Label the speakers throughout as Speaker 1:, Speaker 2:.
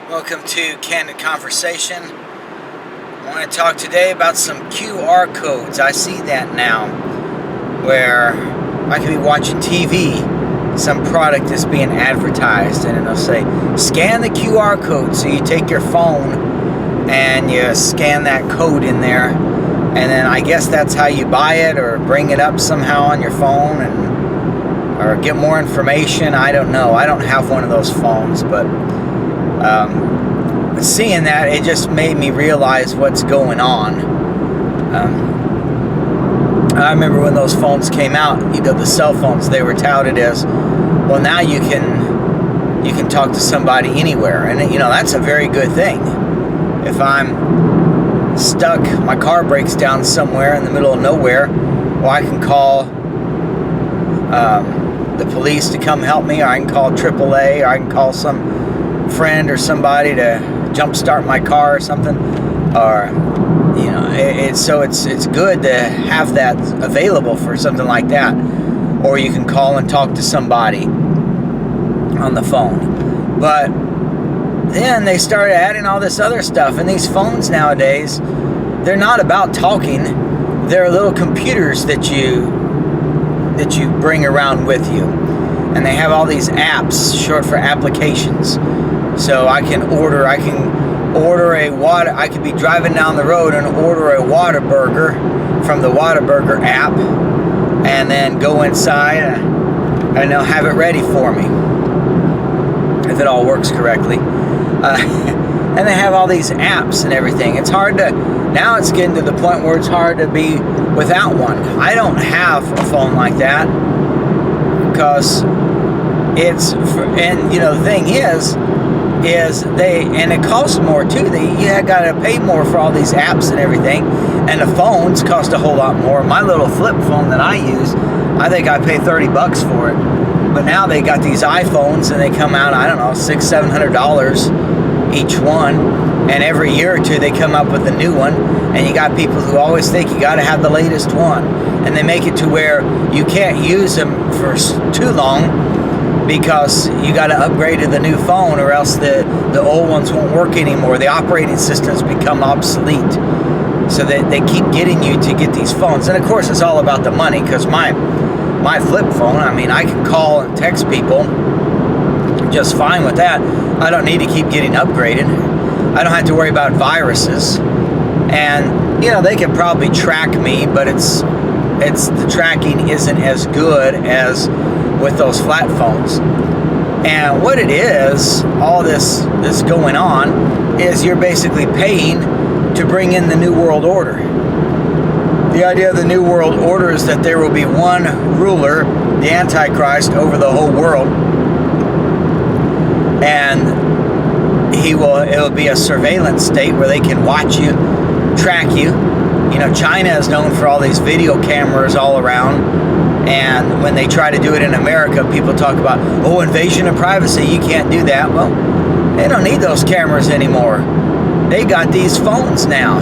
Speaker 1: Welcome to Candid Conversation. I want to talk today about some QR codes. I see that now, where I could be watching TV, some product is being advertised, and it'll say, scan the QR code. So you take your phone and you scan that code in there, and then I guess that's how you buy it or bring it up somehow on your phone or get more information. I don't know. I don't have one of those phones, but seeing that, it just made me realize what's going on. I remember when those phones came out, the cell phones, they were touted as, well, now you can talk to somebody anywhere, and that's a very good thing. If I'm stuck, my car breaks down somewhere in the middle of nowhere, well, I can call the police to come help me, or I can call AAA, or I can call some friend or somebody to jumpstart my car or something, or it's good to have that available for something like that. Or you can call and talk to somebody on the phone. But then they started adding all this other stuff, and these phones nowadays, they're not about talking. They're little computers that you bring around with you, and they have all these apps, short for applications. So I can order a water. I could be driving down the road and order a Whataburger from the Whataburger app, and then go inside and they'll have it ready for me if it all works correctly. And they have all these apps and everything. It's getting to the point where it's hard to be without one. I don't have a phone like that because the thing is it costs more too. You got to pay more for all these apps and everything, and the phones cost a whole lot more. My little flip phone that I use, I think I pay $30 for it, but now they got these iPhones and they come out, I don't know, $600-700 each one, and every year or two they come up with a new one, and you got people who always think you got to have the latest one, and they make it to where you can't use them for too long, because you got to upgrade to the new phone, or else the old ones won't work anymore. The operating systems become obsolete. So they keep getting you to get these phones. And of course, it's all about the money, because my flip phone, I can call and text people just fine with that. I don't need to keep getting upgraded. I don't have to worry about viruses. And, they can probably track me, but the tracking isn't as good as with those flat phones. And what it is, all this going on, is you're basically paying to bring in the New World Order. The idea of the New World Order is that there will be one ruler, the Antichrist, over the whole world, and it'll be a surveillance state where they can watch you, track you. China is known for all these video cameras all around, and when they try to do it in America, people talk about, invasion of privacy, you can't do that. Well, they don't need those cameras anymore. They got these phones now,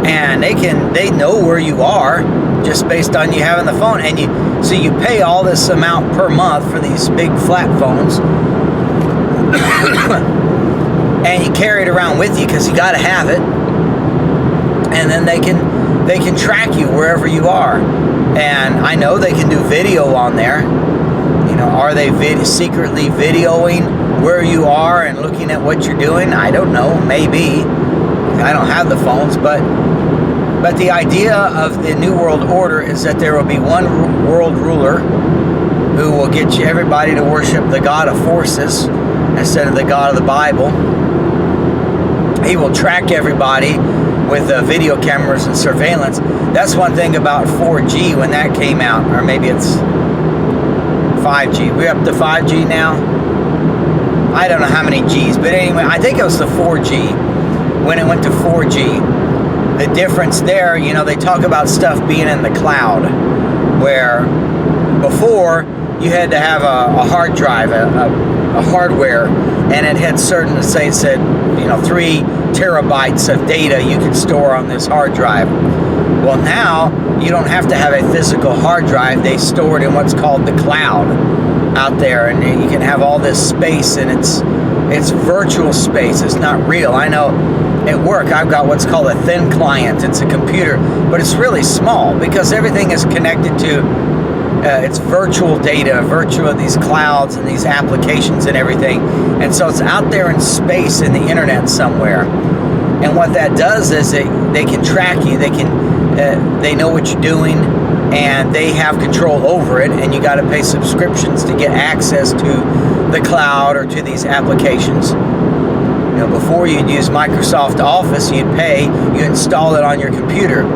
Speaker 1: and they know where you are just based on you having the phone, and so you pay all this amount per month for these big flat phones, and you carry it around with you because you got to have it. And then they can track you wherever you are. And I know they can do video on there. Are they secretly videoing where you are and looking at what you're doing? I don't know. Maybe. I don't have the phones, but the idea of the New World Order is that there will be one world ruler who will get everybody to worship the God of forces instead of the God of the Bible. He will track everybody with video cameras and surveillance. That's one thing about 4G when that came out, or maybe it's 5G. We're up to 5G now. I don't know how many Gs, but anyway, I think it was the 4G. When it went to 4G, the difference there, they talk about stuff being in the cloud, where before you had to have a hard drive, a hardware, and it had certain, say it said, 3 terabytes of data you can store on this hard drive. Well, now you don't have to have a physical hard drive. They store it in what's called the cloud out there, and you can have all this space, and It's virtual space. It's not real. I know at work I've got what's called a thin client. It's a computer, but it's really small because everything is connected to it's virtual data, virtual these clouds and these applications and everything. And so it's out there in space in the internet somewhere. And what that does is they can track you. They know what you're doing, and they have control over it. And you got to pay subscriptions to get access to the cloud or to these applications. You know, before you'd use Microsoft Office, you'd pay, you install it on your computer.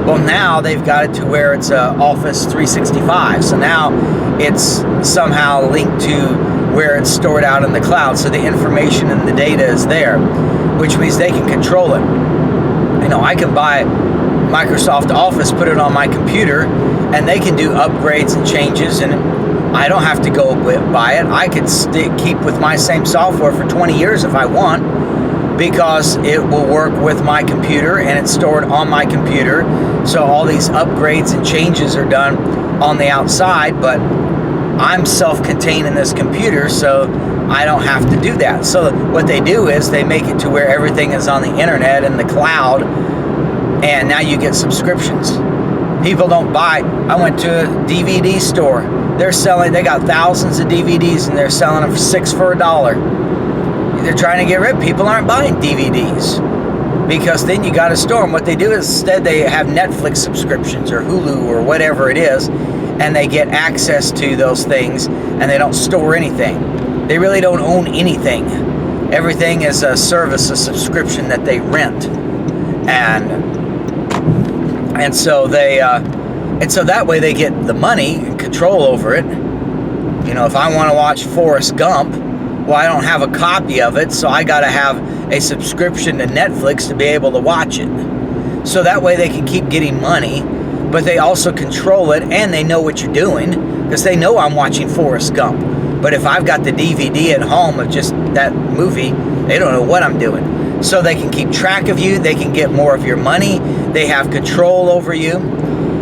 Speaker 1: Well, now they've got it to where it's Office 365. So now it's somehow linked to where it's stored out in the cloud. So the information and the data is there, which means they can control it. You know, I can buy Microsoft Office, put it on my computer, and they can do upgrades and changes, and I don't have to go buy it. I could keep with my same software for 20 years if I want, because it will work with my computer and it's stored on my computer. So all these upgrades and changes are done on the outside, but I'm self-contained in this computer, so I don't have to do that. So what they do is they make it to where everything is on the internet and the cloud, and now you get subscriptions. People don't buy. I went to a DVD store. They got thousands of DVDs and they're selling them for $6 for $1. They're trying to get rid. People aren't buying DVDs because then you got to store them. What they do is instead they have Netflix subscriptions or Hulu or whatever it is, and they get access to those things, and they don't store anything. They really don't own anything. Everything is a service, a subscription that they rent, and so so that way they get the money and control over it. You know, if I want to watch Forrest Gump, well, I don't have a copy of it, so I got to have a subscription to Netflix to be able to watch it. So that way they can keep getting money, but they also control it, and they know what you're doing because they know I'm watching Forrest Gump. But if I've got the DVD at home of just that movie, they don't know what I'm doing. So they can keep track of you. They can get more of your money. They have control over you.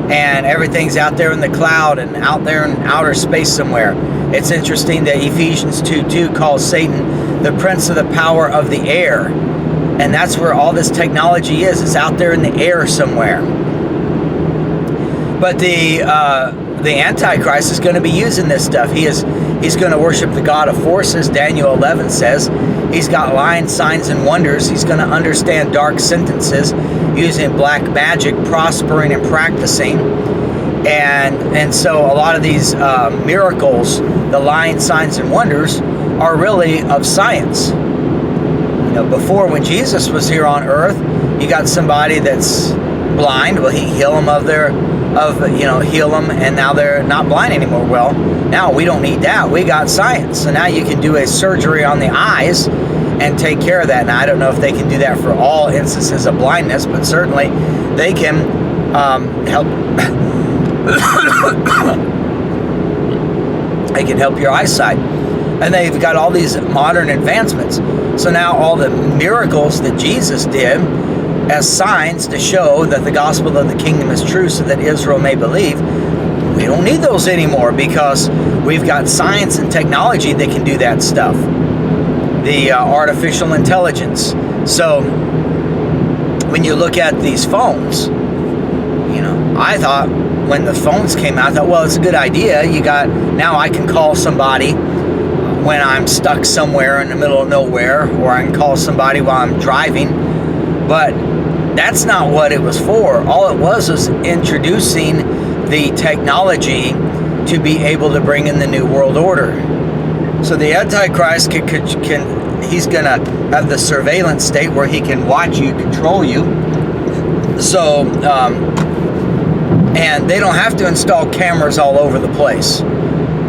Speaker 1: And everything's out there in the cloud and out there in outer space somewhere. It's interesting that Ephesians 2:2 calls Satan the prince of the power of the air. And that's where all this technology is. It's out there in the air somewhere. But the Antichrist is going to be using this stuff. He's going to worship the God of forces. Daniel 11 says he's got lying signs and wonders. He's going to understand dark sentences, using black magic, prospering and practicing. And so a lot of these miracles, the lying signs and wonders, are really of science. You know, before, when Jesus was here on earth, you got somebody that's blind. Well, he heal them heal them, and now they're not blind anymore. Well, now we don't need that. We got science. So now you can do a surgery on the eyes and take care of that. Now, I don't know if they can do that for all instances of blindness, but certainly they can help. They can help your eyesight. And they've got all these modern advancements. So now all the miracles that Jesus did as signs to show that the gospel of the kingdom is true so that Israel may believe, we don't need those anymore because we've got science and technology that can do that stuff. The artificial intelligence. So when you look at these phones, you know, I thought when the phones came out, I thought, well, it's a good idea. Now I can call somebody when I'm stuck somewhere in the middle of nowhere, or I can call somebody while I'm driving. But that's not what it was for. All it was introducing the technology to be able to bring in the new world order. So the Antichrist he's going to have the surveillance state where he can watch you, control you. So, and they don't have to install cameras all over the place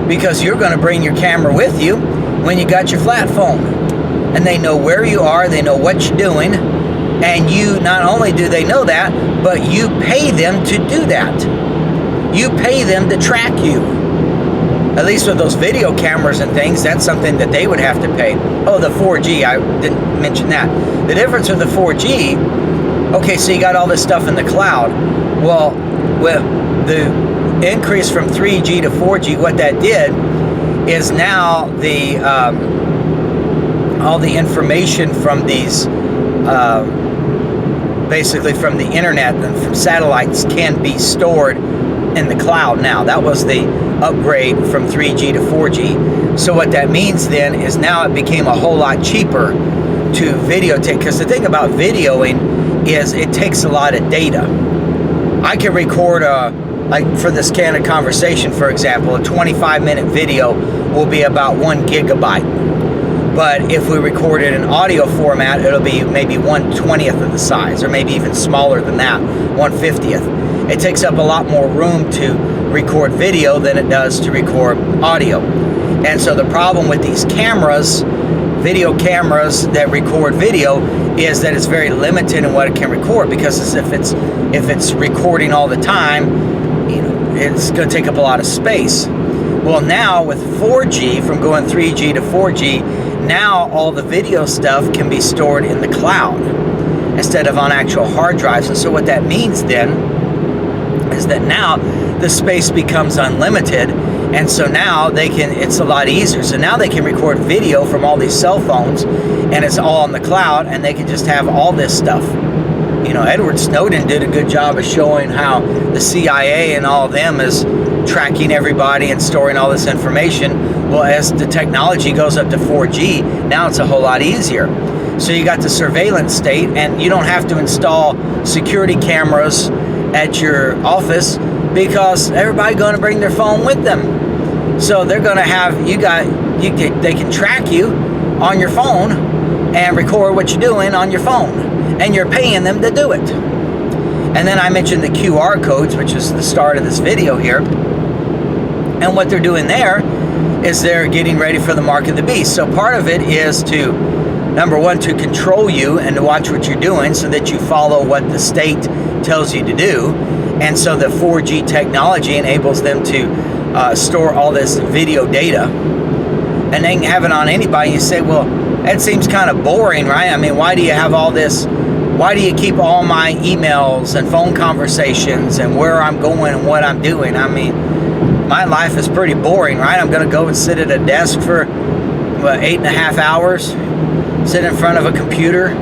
Speaker 1: because you're going to bring your camera with you when you got your flat phone. And they know where you are, they know what you're doing, and you, not only do they know that, but you pay them to do that. You pay them to track you. At least with those video cameras and things, that's something that they would have to pay. Oh, the 4G, I didn't mention that. The difference with the 4G, okay, so you got all this stuff in the cloud. Well, with the increase from 3G to 4G, what that did is now the all the information from these, basically from the internet and from satellites, can be stored in the cloud now. That was the upgrade from 3G to 4G. So what that means then is now it became a whole lot cheaper to videotape, because the thing about videoing is it takes a lot of data. I can record like for this candid conversation, for example, a 25-minute video will be about 1 gigabyte. But if we record it in audio format, it'll be maybe 1/20th of the size, or maybe even smaller than that, 1/50th. It takes up a lot more room to record video than it does to record audio. And so the problem with these cameras, video cameras that record video, is that it's very limited in what it can record, because if it's recording all the time, it's going to take up a lot of space. Well, now with 4G, from going 3G to 4G, now all the video stuff can be stored in the cloud instead of on actual hard drives. And so what that means then is that now the space becomes unlimited, and so now it's a lot easier. So now they can record video from all these cell phones, and it's all on the cloud, and they can just have all this stuff. Edward Snowden did a good job of showing how the CIA and all of them is tracking everybody and storing all this information. Well, as the technology goes up to 4G, now it's a whole lot easier. So you got the surveillance state, and you don't have to install security cameras at your office, because everybody's going to bring their phone with them. So they're going to have, they can track you on your phone and record what you're doing on your phone, and you're paying them to do it. And then I mentioned the QR codes, which is the start of this video here. And what they're doing there is they're getting ready for the mark of the beast. So part of it is to, number one, to control you and to watch what you're doing so that you follow what the state tells you to do. And so the 4G technology enables them to store all this video data, and they can have it on anybody. You say, well, that seems kind of boring, right? I mean, why do you have all this? Why do you keep all my emails and phone conversations and where I'm going and what I'm doing? I mean, my life is pretty boring, right? I'm going to go and sit at a desk for 8.5 hours, sit in front of a computer.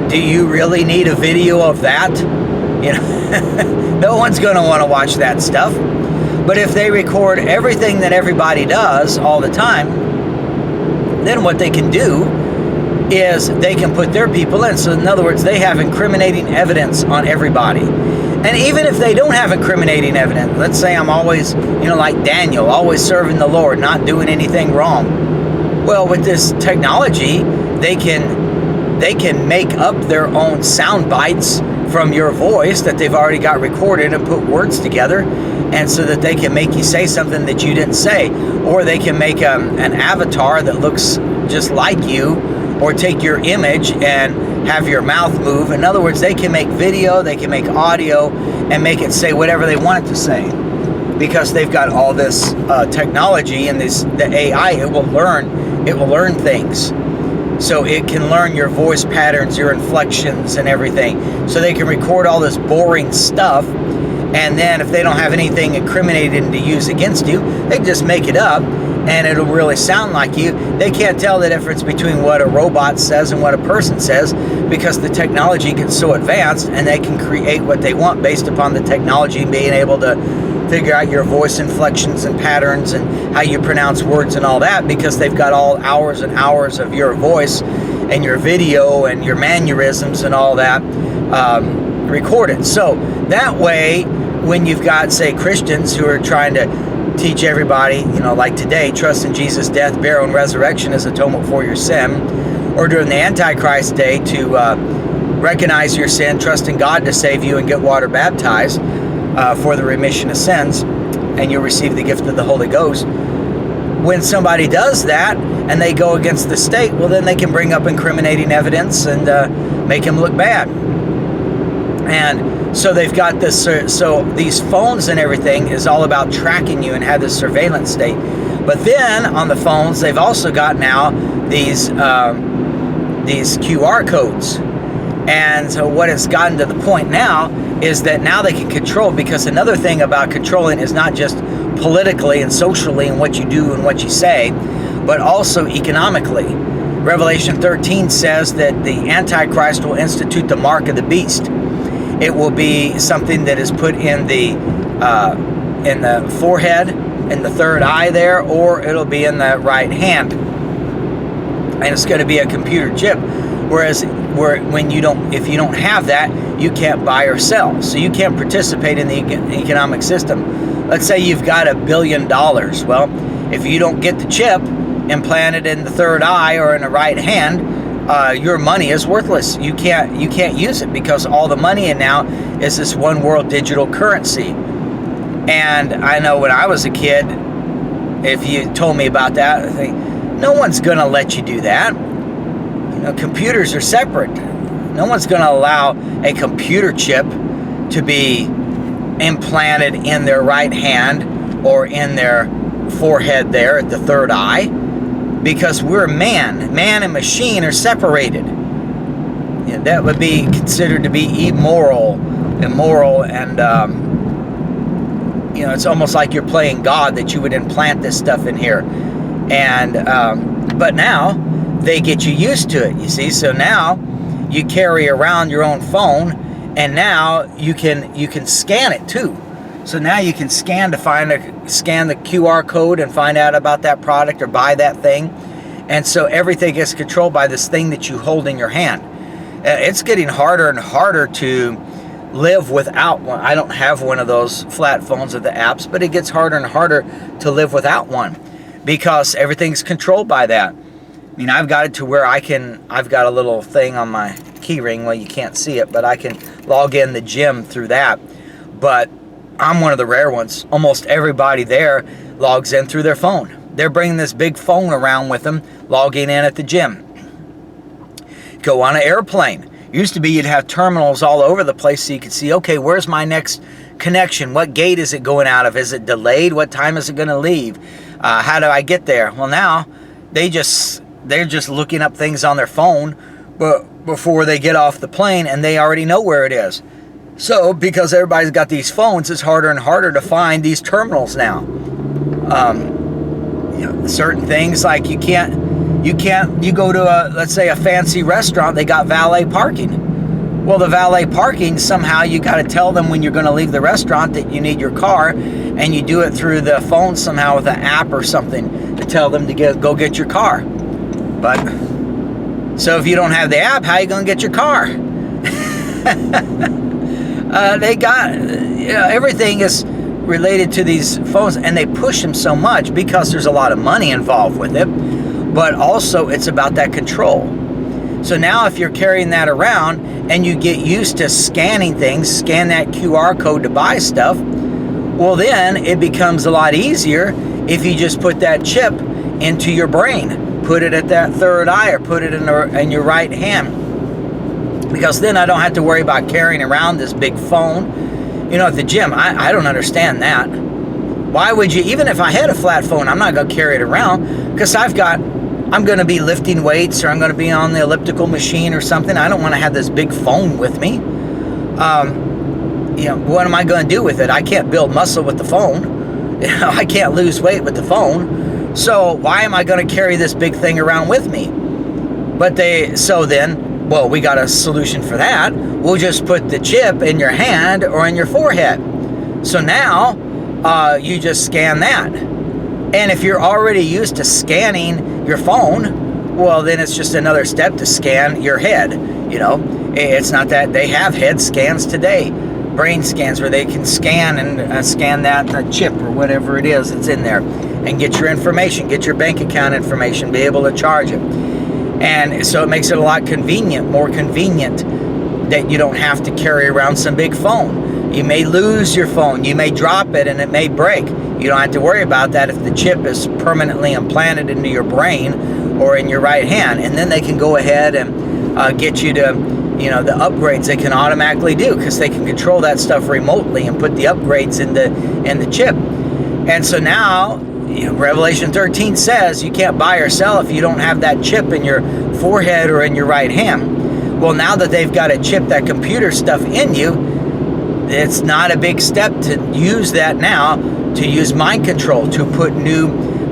Speaker 1: Do you really need a video of that? No one's going to want to watch that stuff. But if they record everything that everybody does all the time, then what they can do is they can put their people in. So in other words, they have incriminating evidence on everybody. And even if they don't have incriminating evidence, let's say I'm always, like Daniel, always serving the Lord, not doing anything wrong. Well, with this technology, they can make up their own sound bites from your voice that they've already got recorded and put words together, and so that they can make you say something that you didn't say, or they can make an avatar that looks just like you, or take your image and have your mouth move. In other words, they can make video, they can make audio, and make it say whatever they want it to say, because they've got all this technology and the AI. It will learn things. So it can learn your voice patterns, your inflections, and everything. So they can record all this boring stuff, and then if they don't have anything incriminating to use against you, they can just make it up, and it'll really sound like you. They can't tell the difference between what a robot says and what a person says, because the technology gets so advanced, and they can create what they want based upon the technology and being able to figure out your voice inflections and patterns and how you pronounce words and all that, because they've got all hours and hours of your voice and your video and your mannerisms and all that recorded. So that way, when you've got, say, Christians who are trying to teach everybody, like today, trust in Jesus' death, burial, and resurrection as atonement for your sin, or during the Antichrist day to recognize your sin, trust in God to save you, and get water baptized for the remission of sins, and you'll receive the gift of the Holy Ghost. When somebody does that and they go against the state, well, then they can bring up incriminating evidence and make him look bad. And so they've got this, so these phones and everything is all about tracking you and have this surveillance state. But then on the phones, they've also got now these QR codes. And so what it's gotten to the point now is that now they can control, because another thing about controlling is not just politically and socially and what you do and what you say, but also economically. Revelation 13 says that the Antichrist will institute the mark of the beast. It will be something that is put in the forehead, in the third eye there, or it'll be in the right hand. And it's going to be a computer chip. Whereas if you don't have that, you can't buy or sell. So you can't participate in the economic system. Let's say you've got $1 billion. Well, if you don't get the chip implanted in the third eye or in the right hand, your money is worthless. You can't use it, because all the money in now is this one world digital currency. And I know when I was a kid, if you told me about that, I think, no one's going to let you do that. Computers are separate. No one's going to allow a computer chip to be implanted in their right hand or in their forehead there at the third eye, because we're man. Man and machine are separated. That would be considered to be immoral, and it's almost like you're playing God that you would implant this stuff in here. And but now they get you used to it, you see. So now you carry around your own phone, and now you can scan it too. So now you can scan the QR code and find out about that product or buy that thing. And so everything is controlled by this thing that you hold in your hand. It's getting harder and harder to live without one. I don't have one of those flat phones with the apps, but it gets harder and harder to live without one, because everything's controlled by that. I mean, I've got it to where I've got a little thing on my key ring. Well, you can't see it, but I can log in the gym through that. But I'm one of the rare ones. Almost everybody there logs in through their phone. They're bringing this big phone around with them, logging in at the gym. Go on an airplane. Used to be you'd have terminals all over the place so you could see, okay, where's my next connection? What gate is it going out of? Is it delayed? What time is it going to leave? How do I get there? Well, now they're just looking up things on their phone before they get off the plane, and they already know where it is. So because everybody's got these phones, it's harder and harder to find these terminals now. Certain things like you go to let's say a fancy restaurant, they got valet parking. Well, the valet parking, somehow you got to tell them when you're going to leave the restaurant that you need your car, and you do it through the phone somehow with an app or something to tell them to go get your car. But so if you don't have the app, how are you going to get your car? They got everything is related to these phones, and they push them so much because there's a lot of money involved with it, but also it's about that control. So now if you're carrying that around and you get used to scanning things, scan that QR code to buy stuff, well, then it becomes a lot easier if you just put that chip into your brain, put it at that third eye, or put it in your right hand, because then I don't have to worry about carrying around this big phone. At the gym, I don't understand that. Why would you, even if I had a flat phone, I'm not going to carry it around, because I'm going to be lifting weights, or I'm going to be on the elliptical machine or something. I don't want to have this big phone with me. What am I going to do with it? I can't build muscle with the phone. I can't lose weight with the phone. So why am I going to carry this big thing around with me? Well, we got a solution for that. We'll just put the chip in your hand or in your forehead. So now you just scan that. And if you're already used to scanning your phone, well, then it's just another step to scan your head. It's not that they have head scans today, brain scans, where they can scan and scan that chip or whatever it is that's in there, and get your information, get your bank account information, be able to charge it. And so it makes it a lot more convenient that you don't have to carry around some big phone. You may lose your phone, you may drop it, and it may break. You don't have to worry about that if the chip is permanently implanted into your brain or in your right hand. And then they can go ahead and get you to, the upgrades they can automatically do, because they can control that stuff remotely and put the upgrades in the chip. And so now, Revelation 13 says you can't buy or sell if you don't have that chip in your forehead or in your right hand. Well, now that they've got to chip that computer stuff in you, it's not a big step to use that now, to use mind control, to put new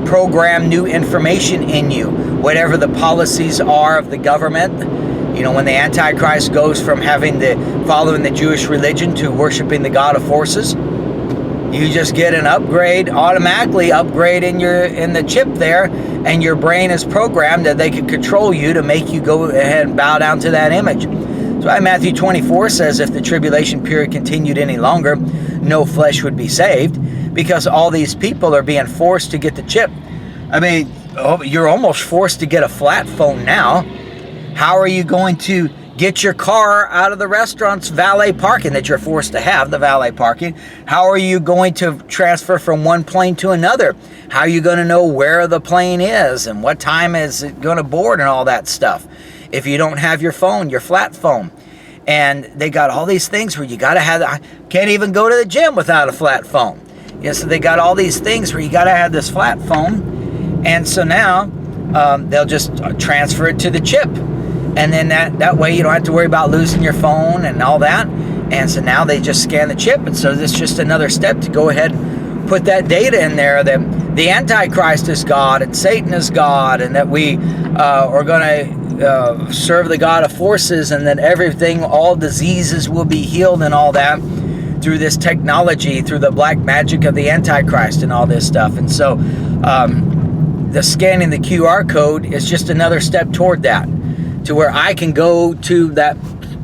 Speaker 1: program new information in you, whatever the policies are of the government. You know, when the Antichrist goes from following the Jewish religion to worshiping the God of forces, you just get an upgrade, automatically upgrade in the chip there, and your brain is programmed that they can control you to make you go ahead and bow down to that image. So Matthew 24 says if the tribulation period continued any longer, no flesh would be saved, because all these people are being forced to get the chip. I mean, you're almost forced to get a flat phone now. How are you going to get your car out of the restaurant's valet parking that you're forced to have, the valet parking? How are you going to transfer from one plane to another? How are you going to know where the plane is and what time is it going to board and all that stuff if you don't have your phone, your flat phone? And they got all these things where you got to have, I can't even go to the gym without a flat phone. Yeah, so they got all these things where you got to have this flat phone. And so now they'll just transfer it to the chip. And then that way you don't have to worry about losing your phone and all that. And so now they just scan the chip. And so this is just another step to go ahead and put that data in there that the Antichrist is God and Satan is God, and that we are going to serve the God of forces, and that everything, all diseases will be healed and all that through this technology, through the black magic of the Antichrist and all this stuff. And so the scanning the QR code is just another step toward that, to where I can go to that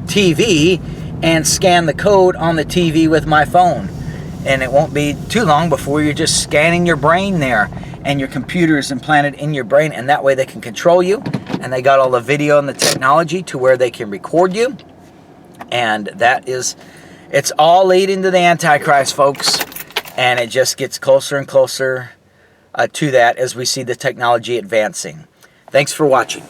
Speaker 1: TV and scan the code on the TV with my phone. And it won't be too long before you're just scanning your brain there, and your computer is implanted in your brain, and that way they can control you. And they got all the video and the technology to where they can record you. And it's all leading to the Antichrist, folks. And it just gets closer and closer to that as we see the technology advancing. Thanks for watching.